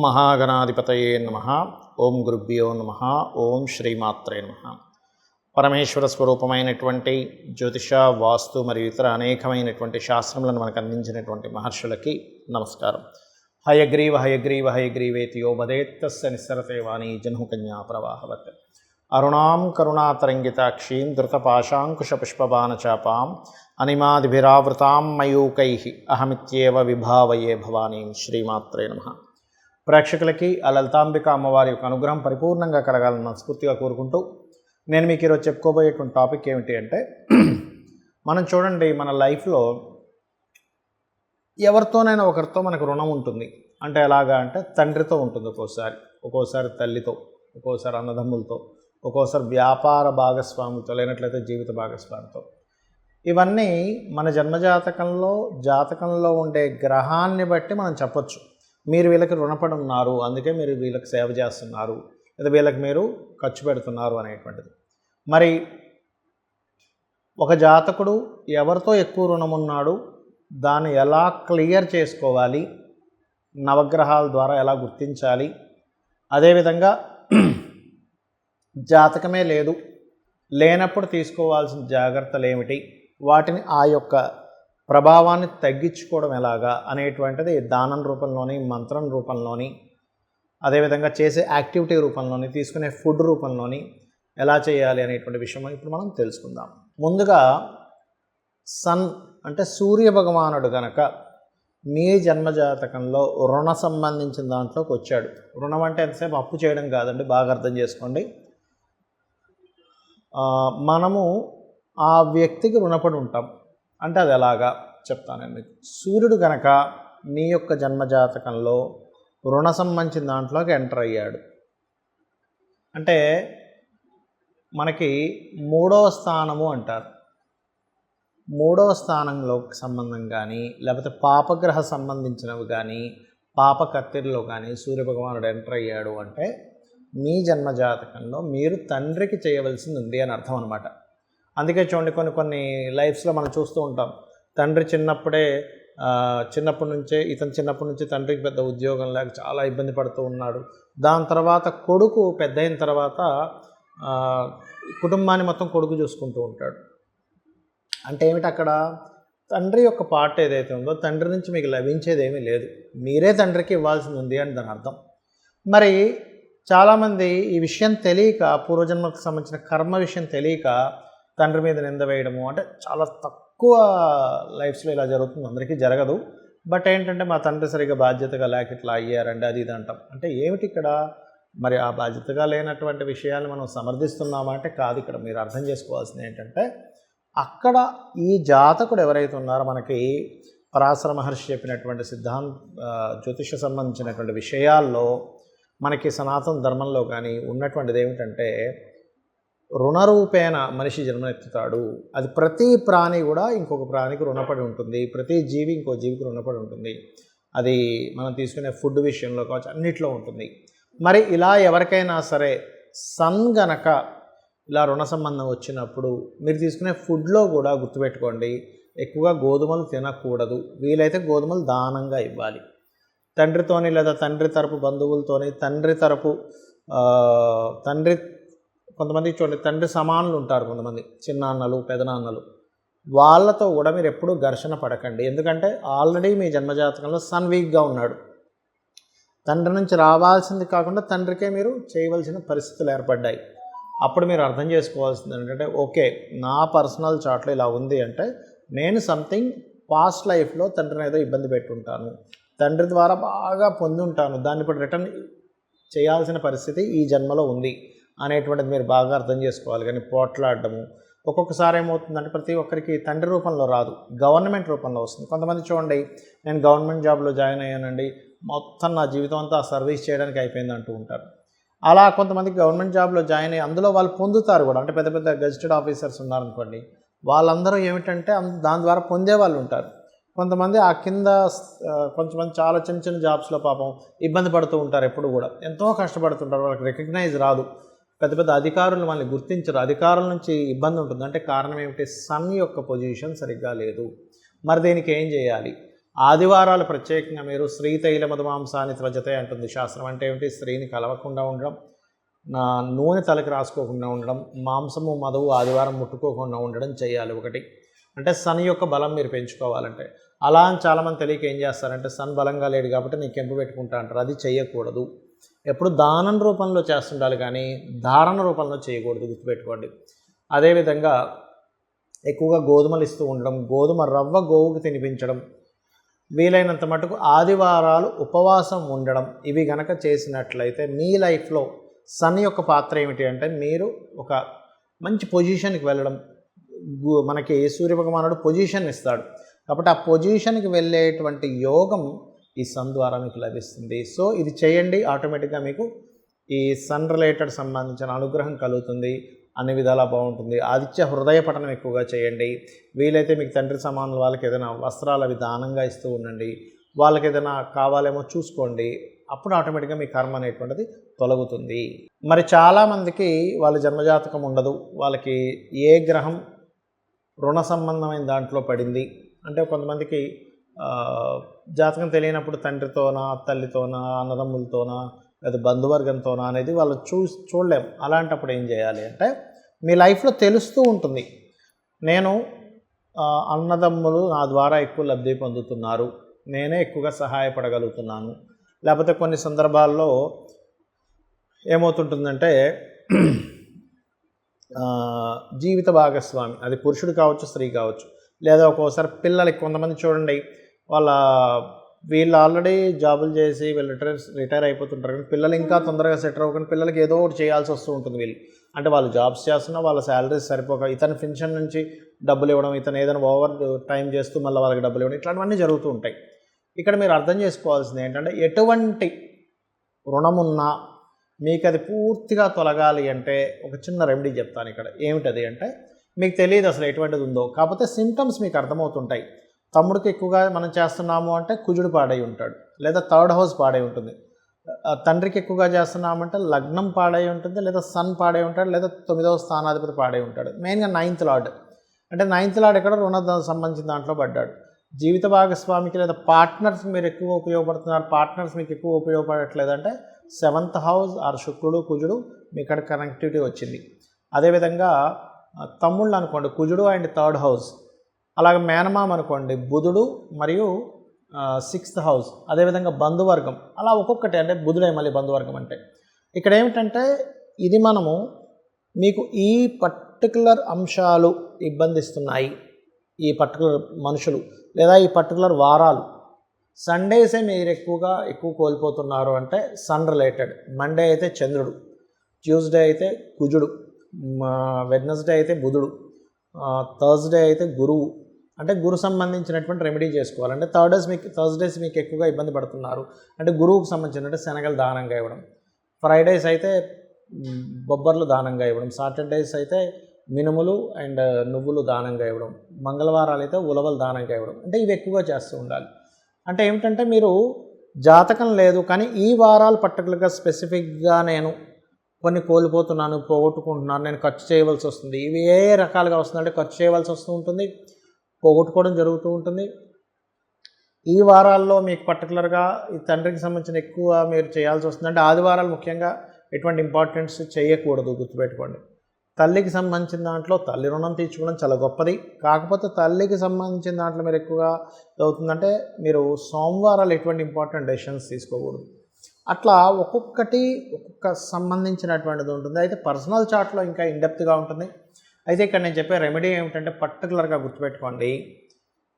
మహాగణాధిపతయే నమః. ఓం గురుభ్యో నమః. ఓం శ్రీమాత్రే నమః. పరమేశ్వర స్వరూపమైనటువంటి జ్యోతిష, వాస్తు మరియు ఇతర అనేకమైనటువంటి శాస్త్రములను మనకు అందించినటువంటి మహర్షులకి నమస్కారం. హయగ్రీవ హయగ్రీవ హయగ్రీవేతి యో వదేత్తస్య నిస్సరతే వాణి జన్హుకన్యా ప్రవాహవత్. అరుణాం కరుణాతరంగితాక్షీం ధృతపాశాంకుశపుష్పబాణచాపాం అనిమాదిభిరావృతాం మయూకైః అహమిత్యేవ విభావయే భవానీం. శ్రీమాత్రే నమః. ప్రేక్షకులకి ఆ లలితాంబిక అమ్మవారి యొక్క అనుగ్రహం పరిపూర్ణంగా కలగాలని మనస్ఫూర్తిగా కోరుకుంటూ నేను మీకు ఈరోజు చెప్పుకోబోయేటువంటి టాపిక్ ఏమిటి అంటే, మనం చూడండి, మన లైఫ్లో ఎవరితోనైనా ఒకరితో మనకు రుణం ఉంటుంది. అంటే ఎలాగా అంటే, తండ్రితో ఉంటుంది ఒక్కోసారి తల్లితో, ఒక్కోసారి అన్నదమ్ములతో, ఒక్కోసారి వ్యాపార భాగస్వాములతో, లేనట్లయితే జీవిత భాగస్వామితో. ఇవన్నీ మన జాతకంలో ఉండే గ్రహాన్ని బట్టి మనం చెప్పొచ్చు. మీరు వీళ్ళకి రుణపడి ఉన్నారు, అందుకే మీరు వీళ్ళకి సేవ చేస్తున్నారు, లేదా వీళ్ళకి మీరు ఖర్చు పెడుతున్నారు అనేటువంటిది. మరి ఒక జాతకుడు ఎవరితో ఎక్కువ రుణం ఉన్నాడు, దాన్ని ఎలా క్లియర్ చేసుకోవాలి, నవగ్రహాల ద్వారా ఎలా గుర్తించాలి, అదేవిధంగా జాతకమే లేనప్పుడు తీసుకోవాల్సిన జాగ్రత్తలు ఏమిటి, వాటిని ఆ యొక్క ప్రభావాన్ని తగ్గించుకోవడం ఎలాగా అనేటువంటిది దానం రూపంలోని, మంత్రం రూపంలోని, అదేవిధంగా చేసే యాక్టివిటీ రూపంలోని, తీసుకునే ఫుడ్ రూపంలోని ఎలా చేయాలి అనేటువంటి విషయం ఇప్పుడు మనం తెలుసుకుందాం. ముందుగా సన్ అంటే సూర్య భగవానుడు కనుక మీ జన్మజాతకంలో రుణ సంబంధించిన దాంట్లోకి వచ్చాడు. రుణం అంటే ఎంతసేపు అప్పు చేయడం కాదండి, బాగా అర్థం చేసుకోండి. మనము ఆ వ్యక్తికి రుణపడి ఉంటాం. అంటే అది ఎలాగా చెప్తానండి. సూర్యుడు కనుక మీ యొక్క జన్మజాతకంలో రుణ సంబంధించిన దాంట్లోకి ఎంటర్ అయ్యాడు అంటే, మనకి 3వ స్థానము అంటారు. 3వ స్థానంలోకి సంబంధం కానీ, లేకపోతే పాపగ్రహ సంబంధించినవి కానీ, పాప కత్తిరిలో కానీ సూర్యభగవానుడు ఎంటర్ అయ్యాడు అంటే, మీ జన్మజాతకంలో మీరు తండ్రికి చేయవలసింది ఉంది అని అర్థం అనమాట. అందుకే చూడండి, కొన్ని లైఫ్స్లో మనం చూస్తూ ఉంటాం, తండ్రి చిన్నప్పటి నుంచి తండ్రికి పెద్ద ఉద్యోగం లేక చాలా ఇబ్బంది పడుతూ ఉన్నాడు. దాని తర్వాత కొడుకు పెద్ద అయిన తర్వాత కుటుంబాన్ని మొత్తం కొడుకు చూసుకుంటూ ఉంటాడు. అంటే ఏమిటి అక్కడ, తండ్రి యొక్క పార్ట్ ఏదైతే ఉందో తండ్రి నుంచి మీకు లభించేది ఏమీ లేదు, మీరే తండ్రికి ఇవ్వాల్సింది ఉంది అని దాని అర్థం. మరి చాలామంది ఈ విషయం తెలియక, పూర్వజన్మకు సంబంధించిన కర్మ విషయం తెలియక తండ్రి మీద నింద వేయడము, అంటే చాలా తక్కువ లైఫ్స్లో ఇలా జరుగుతుంది, అందరికీ జరగదు. బట్ ఏంటంటే, మా తండ్రి సరిగ్గా బాధ్యతగా లేక ఇట్లా అయ్యారండి, అది ఇది అంటాం. అంటే ఏమిటి ఇక్కడ, మరి ఆ బాధ్యతగా లేనటువంటి విషయాన్ని మనం సమర్థిస్తున్నామా అంటే కాదు. ఇక్కడ మీరు అర్థం చేసుకోవాల్సింది ఏంటంటే, అక్కడ ఈ జాతకుడు ఎవరైతే ఉన్నారో, మనకి పరాశర మహర్షి చెప్పినటువంటి జ్యోతిష సంబంధించినటువంటి విషయాల్లో మనకి సనాతన ధర్మంలో కానీ ఉన్నటువంటిది ఏమిటంటే, రుణరూపేణ మనిషి జన్మనెత్తుతాడు. అది ప్రతి ప్రాణి కూడా ఇంకొక ప్రాణికి రుణపడి ఉంటుంది, ప్రతి జీవి ఇంకో జీవికి రుణపడి ఉంటుంది. అది మనం తీసుకునే ఫుడ్ విషయంలో కావచ్చు, అన్నిట్లో ఉంటుంది. మరి ఇలా ఎవరికైనా సరే సన్ గనక ఇలా రుణ సంబంధం వచ్చినప్పుడు మీరు తీసుకునే ఫుడ్లో కూడా గుర్తుపెట్టుకోండి, ఎక్కువగా గోధుమలు తినకూడదు. వీలైతే గోధుమలు దానంగా ఇవ్వాలి. తండ్రితోని లేదా తండ్రి తరపు బంధువులతోని, కొంతమంది చూడండి, తండ్రి సమానులు ఉంటారు, కొంతమంది చిన్నాన్నలు, పెదనాన్నలు, వాళ్ళతో కూడా మీరు ఎప్పుడూ ఘర్షణ పడకండి. ఎందుకంటే ఆల్రెడీ మీ జన్మజాతకంలో సన్ వీక్గా ఉన్నాడు. తండ్రి నుంచి రావాల్సింది కాకుండా తండ్రికే మీరు చేయవలసిన పరిస్థితులు ఏర్పడ్డాయి. అప్పుడు మీరు అర్థం చేసుకోవాల్సింది ఏంటంటే, ఓకే, నా పర్సనల్ చార్ట్లో ఇలా ఉంది అంటే, నేను సంథింగ్ పాస్ట్ లైఫ్లో తండ్రిని ఏదో ఇబ్బంది పెట్టుంటాను, తండ్రి ద్వారా బాగా పొంది ఉంటాను, దాన్ని ఇప్పుడు రిటర్న్ చేయాల్సిన పరిస్థితి ఈ జన్మలో ఉంది అనేటువంటిది మీరు బాగా అర్థం చేసుకోవాలి. కానీ పోట్లాడడము, ఒక్కొక్కసారి ఏమవుతుందంటే, ప్రతి ఒక్కరికి తండ్రి రూపంలో రాదు, గవర్నమెంట్ రూపంలో వస్తుంది. కొంతమంది చూడండి, నేను గవర్నమెంట్ జాబ్లో జాయిన్ అయ్యానండి, మొత్తం నా జీవితం అంతా సర్వీస్ చేయడానికి అయిపోయింది అంటూ ఉంటారు. అలా కొంతమంది గవర్నమెంట్ జాబ్లో జాయిన్ అయ్యి అందులో వాళ్ళు పొందుతారు కూడా. అంటే పెద్ద పెద్ద గెజిటెడ్ ఆఫీసర్స్ ఉన్నారనుకోండి, వాళ్ళందరూ ఏమిటంటే దాని ద్వారా పొందే వాళ్ళు ఉంటారు. కొంతమంది ఆ కింద కొంతమంది చాలా చిన్న చిన్న జాబ్స్లో పాపం ఇబ్బంది పడుతూ ఉంటారు, ఎప్పుడు కూడా ఎంతో కష్టపడుతుంటారు, వాళ్ళకి రికగ్నైజ్ రాదు. పెద్ద పెద్ద అధికారులు వాళ్ళని గుర్తించరు, అధికారుల నుంచి ఇబ్బంది ఉంటుంది. అంటే కారణం ఏమిటి, సన్ యొక్క పొజిషన్ సరిగ్గా లేదు. మరి దీనికి ఏం చేయాలి ఆదివారాలు ప్రత్యేకంగా మీరు శ్రీతైల మధుమాంసాన్ని త్వజతే అంటుంది శాస్త్రం. అంటే ఏమిటి? స్త్రీని కలవకుండా ఉండడం, నూనె తలకి రాసుకోకుండా ఉండడం, మాంసము మధువు ఆదివారం ముట్టుకోకుండా ఉండడం చేయాలి ఒకటి. అంటే సన్ యొక్క బలం మీరు పెంచుకోవాలంటే. అలా అని చాలామంది తెలియక ఏం చేస్తారంటే సన్ బలంగా లేడు కాబట్టి నేను కెంపు పెట్టుకుంటా అంటారు. అది చేయకూడదు. ఎప్పుడు దానం రూపంలో చేస్తుండాలి కానీ ధారణ రూపంలో చేయకూడదు, గుర్తుపెట్టుకోండి. అదేవిధంగా ఎక్కువగా గోధుమలు ఇస్తూ ఉండడం, గోధుమ రవ్వ గోవుకు తినిపించడం, వీలైనంత మటుకు ఆదివారాలు ఉపవాసం ఉండడం, ఇవి గనక చేసినట్లయితే మీ లైఫ్లో సన్ యొక్క పాత్ర ఏమిటి అంటే మీరు ఒక మంచి పొజిషన్కి వెళ్ళడం. మనకి సూర్యభగవానుడు పొజిషన్ ఇస్తాడు కాబట్టి ఆ పొజిషన్కి వెళ్ళేటువంటి యోగం ఈ సన్ ద్వారా మీకు లభిస్తుంది. సో ఇది చేయండి, ఆటోమేటిక్గా మీకు ఈ సన్ రిలేటెడ్ సంబంధించిన అనుగ్రహం కలుగుతుంది, అన్ని విధాలా బాగుంటుంది. ఆదిత్య హృదయ పఠనం ఎక్కువగా చేయండి. వీలైతే మీకు తండ్రి సమానుల వాళ్ళకి ఏదైనా వస్త్రాలు అవి దానంగా ఇస్తూ ఉండండి. వాళ్ళకి ఏదైనా కావాలేమో చూసుకోండి. అప్పుడు ఆటోమేటిక్గా మీ కర్మ అనేటువంటిది తొలగుతుంది. మరి చాలామందికి వాళ్ళ జన్మజాతకం ఉండదు, వాళ్ళకి ఏ గ్రహం రుణ సంబంధమైన దాంట్లో పడింది అంటే కొంతమందికి జాతకం తెలియనప్పుడు తండ్రితోనా, తల్లితోనా, అన్నదమ్ములతోనా, లేదా బంధువర్గంతోనా అనేది వాళ్ళు చూడలేం. అలాంటప్పుడు ఏం చేయాలి అంటే మీ లైఫ్లో తెలుస్తూ ఉంటుంది, నేను అన్నదమ్ములు నా ద్వారా ఎక్కువ లబ్ధి పొందుతున్నారు, నేనే ఎక్కువగా సహాయపడగలుగుతున్నాను. లేకపోతే కొన్ని సందర్భాల్లో ఏమవుతుంటుందంటే జీవిత భాగస్వామి, అది పురుషుడు కావచ్చు, స్త్రీ కావచ్చు, లేదా ఒక్కోసారి పిల్లలకి కొంతమంది చూడండి వీళ్ళు ఆల్రెడీ జాబులు చేసి వీళ్ళు రిటైర్ అయిపోతుంటారు కానీ పిల్లలు ఇంకా తొందరగా సెటిల్ అవ్వకుండా పిల్లలకి ఏదో ఒకటి చేయాల్సి వస్తూ ఉంటుంది. వీళ్ళు అంటే వాళ్ళు జాబ్స్ చేస్తున్నా వాళ్ళ శాలరీస్ సరిపోక ఇతను పెన్షన్ నుంచి డబ్బులు ఇవ్వడం, ఇతను ఏదైనా ఓవర్ టైం చేస్తూ మళ్ళీ వాళ్ళకి డబ్బులు ఇవ్వడం, ఇట్లాంటివన్నీ జరుగుతూ ఉంటాయి. ఇక్కడ మీరు అర్థం చేసుకోవాల్సింది ఏంటంటే ఎటువంటి రుణమున్నా మీకు అది పూర్తిగా తొలగాలి అంటే ఒక చిన్న రెమెడీ చెప్తాను ఇక్కడ. ఏమిటది అంటే మీకు తెలియదు అసలు ఎటువంటిది ఉందో, కాకపోతే సిమ్టమ్స్ మీకు అర్థమవుతుంటాయి. తమ్ముడికి ఎక్కువగా మనం చేస్తున్నాము అంటే కుజుడు పాడై ఉంటాడు, లేదా థర్డ్ హౌస్ పాడై ఉంటుంది. తండ్రికి ఎక్కువగా చేస్తున్నామంటే లగ్నం పాడై ఉంటుంది, లేదా సన్ పాడై ఉంటాడు, లేదా 9వ స్థానాధిపతి పాడై ఉంటాడు. మెయిన్గా 9th లార్డ్ అంటే 9th లార్డ్ ఎక్కడ రుణ సంబంధించిన దాంట్లో పడ్డాడు. జీవిత భాగస్వామికి లేదా పార్ట్నర్స్ మీరు ఎక్కువ ఉపయోగపడుతున్నారు, పార్ట్నర్స్ మీకు ఎక్కువ ఉపయోగపడట్లేదంటే 7th హౌస్ ఆర్ శుక్రుడు కుజుడు మీ ఇక్కడ కనెక్టివిటీ వచ్చింది. అదేవిధంగా తమ్ముళ్ళు అనుకోండి కుజుడు అండ్ 3rd హౌస్, అలాగే మేనమామ అనుకోండి బుధుడు మరియు 6th హౌస్, అదేవిధంగా బంధువర్గం, అలా ఒక్కొక్కటి అంటే బుధుడే మళ్ళీ బంధువర్గం. అంటే ఇక్కడ ఏమిటంటే ఇది మనము మీకు ఈ పర్టికులర్ అంశాలు ఇబ్బందిస్తున్నాయి, ఈ పర్టికులర్ మనుషులు లేదా ఈ పర్టికులర్ వారాలు, సండేసే మీరు ఎక్కువ కోల్పోతున్నారు అంటే సన్ రిలేటెడ్. మండే అయితే చంద్రుడు, ట్యూస్డే అయితే కుజుడు, వెడ్నెస్డే అయితే బుధుడు, థర్స్డే అయితే గురువు. అంటే గురు సంబంధించినటువంటి రెమెడీ చేసుకోవాలి. అంటే థర్స్డేస్ మీకు ఎక్కువగా ఇబ్బంది పడుతున్నారు అంటే గురువుకు సంబంధించినట్టు శనగలు దానంగా ఇవ్వడం, ఫ్రైడేస్ అయితే బొబ్బర్లు దానంగా ఇవ్వడం, సాటర్డేస్ అయితే మినుములు అండ్ నువ్వులు దానంగా ఇవ్వడం, మంగళవారాలు అయితే ఉలవలు దానంగా ఇవ్వడం. అంటే ఇవి ఎక్కువగా చేస్తూ ఉండాలి. అంటే ఏమిటంటే మీరు జాతకం లేదు కానీ ఈ వారాలు పర్టికులర్గా స్పెసిఫిక్గా నేను కొన్ని కోల్పోతున్నాను, పోగొట్టుకుంటున్నాను, నేను ఖర్చు చేయవలసి వస్తుంది. ఇవి ఏ రకాలుగా వస్తుందంటే ఖర్చు చేయవలసి వస్తూ ఉంటుంది, పోగొట్టుకోవడం జరుగుతూ ఉంటుంది. ఈ వారాల్లో మీకు పర్టికులర్గా ఈ తండ్రికి సంబంధించిన ఎక్కువ మీరు చేయాల్సి వస్తుంది. అంటే ఆదివారాలు ముఖ్యంగా ఎటువంటి ఇంపార్టెన్స్ చేయకూడదు, గుర్తుపెట్టుకోండి. తల్లికి సంబంధించిన దాంట్లో తల్లి రుణం తీర్చుకోవడం చాలా గొప్పది. కాకపోతే తల్లికి సంబంధించిన దాంట్లో మీరు ఎక్కువగా అవుతుందంటే మీరు సోమవారాలు ఎటువంటి ఇంపార్టెంట్ డెసిషన్స్ తీసుకోకూడదు. అట్లా ఒక్కొక్క సంబంధించినటువంటిది ఉంటుంది. అయితే పర్సనల్ చార్ట్లో ఇంకా ఇన్డెప్త్గా ఉంటుంది. అయితే ఇక్కడ నేను చెప్పే రెమెడీ ఏమిటంటే పర్టికులర్గా గుర్తుపెట్టుకోండి,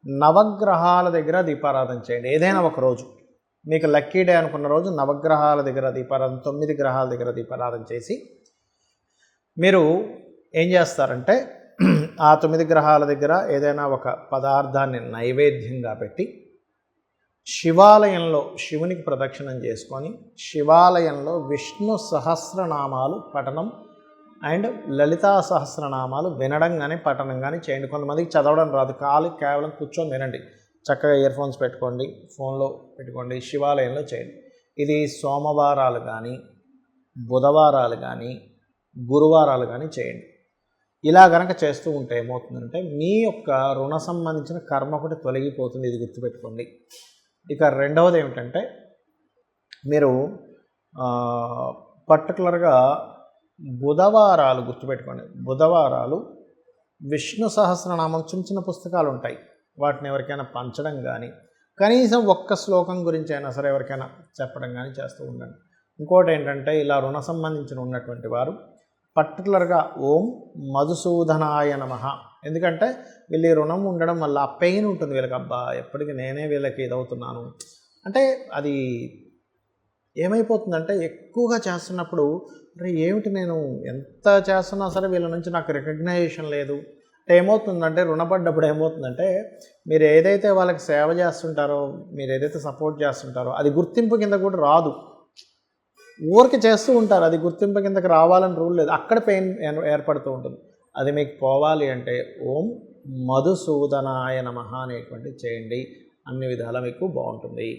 నవగ్రహాల దగ్గర దీపారాధన చేయండి. ఏదైనా ఒక రోజు మీకు లక్కీ డే అనుకున్న రోజు నవగ్రహాల దగ్గర దీపారాధన, 9 గ్రహాల దగ్గర దీపారాధన చేసి మీరు ఏం చేస్తారంటే ఆ 9 గ్రహాల దగ్గర ఏదైనా ఒక పదార్థాన్ని నైవేద్యంగా పెట్టి శివాలయంలో శివునికి ప్రదక్షిణం చేసుకొని శివాలయంలో విష్ణు సహస్రనామాలు పఠనం అండ్ లలితా సహస్రనామాలు వినడం కానీ పఠనం కానీ చేయండి. కొంతమందికి చదవడం రాదు, కేవలం కూర్చొని వినండి. చక్కగా ఇయర్ ఫోన్స్ పెట్టుకోండి, ఫోన్లో పెట్టుకోండి, శివాలయంలో చేయండి. ఇది సోమవారాలు కానీ బుధవారాలు కానీ గురువారాలు కానీ చేయండి. ఇలా గనక చేస్తూ ఉంటే ఏమవుతుందంటే మీ యొక్క రుణ సంబంధించిన కర్మ ఒకటి తొలగిపోతుంది. ఇది గుర్తుపెట్టుకోండి. ఇక రెండవది ఏమిటంటే మీరు పర్టికులర్గా బుధవారాలు గుర్తుపెట్టుకోండి. బుధవారాలు విష్ణు సహస్రనామం చిన్న చిన్న పుస్తకాలు ఉంటాయి, వాటిని ఎవరికైనా పంచడం కానీ, కనీసం ఒక్క శ్లోకం గురించి అయినా సరే ఎవరికైనా చెప్పడం కానీ చేస్తూ ఉండండి. ఇంకోటి ఏంటంటే ఇలా రుణ సంబంధించిన ఉన్నటువంటి వారు పర్టికులర్గా ఓం మధుసూదనాయ నమః. ఎందుకంటే వీళ్ళు ఈ రుణం ఉండడం వల్ల ఆ పెయిన్ ఉంటుంది వీళ్ళకి, అబ్బా ఎప్పటికీ నేనే వీళ్ళకి ఇదవుతున్నాను అంటే అది ఏమైపోతుందంటే ఎక్కువగా చేస్తున్నప్పుడు అరే ఏమిటి నేను ఎంత చేస్తున్నా సరే వీళ్ళ నుంచి నాకు రికగ్నైజేషన్ లేదు అంటే ఏమవుతుందంటే రుణపడ్డప్పుడు ఏమవుతుందంటే మీరు ఏదైతే వాళ్ళకి సేవ చేస్తుంటారో, మీరు ఏదైతే సపోర్ట్ చేస్తుంటారో అది గుర్తింపు కింద కూడా రాదు. ఊరికి చేస్తూ ఉంటారు, అది గుర్తింపు కిందకి రావాలని రూల్ లేదు, అక్కడ పెయిన్ ఏర్పడుతూ ఉంటుంది. అది మీకు పోవాలి అంటే ఓం మధుసూదనాయ నమః అనేటువంటి చేయండి, అన్ని విధాలా మీకు బాగుంటుంది.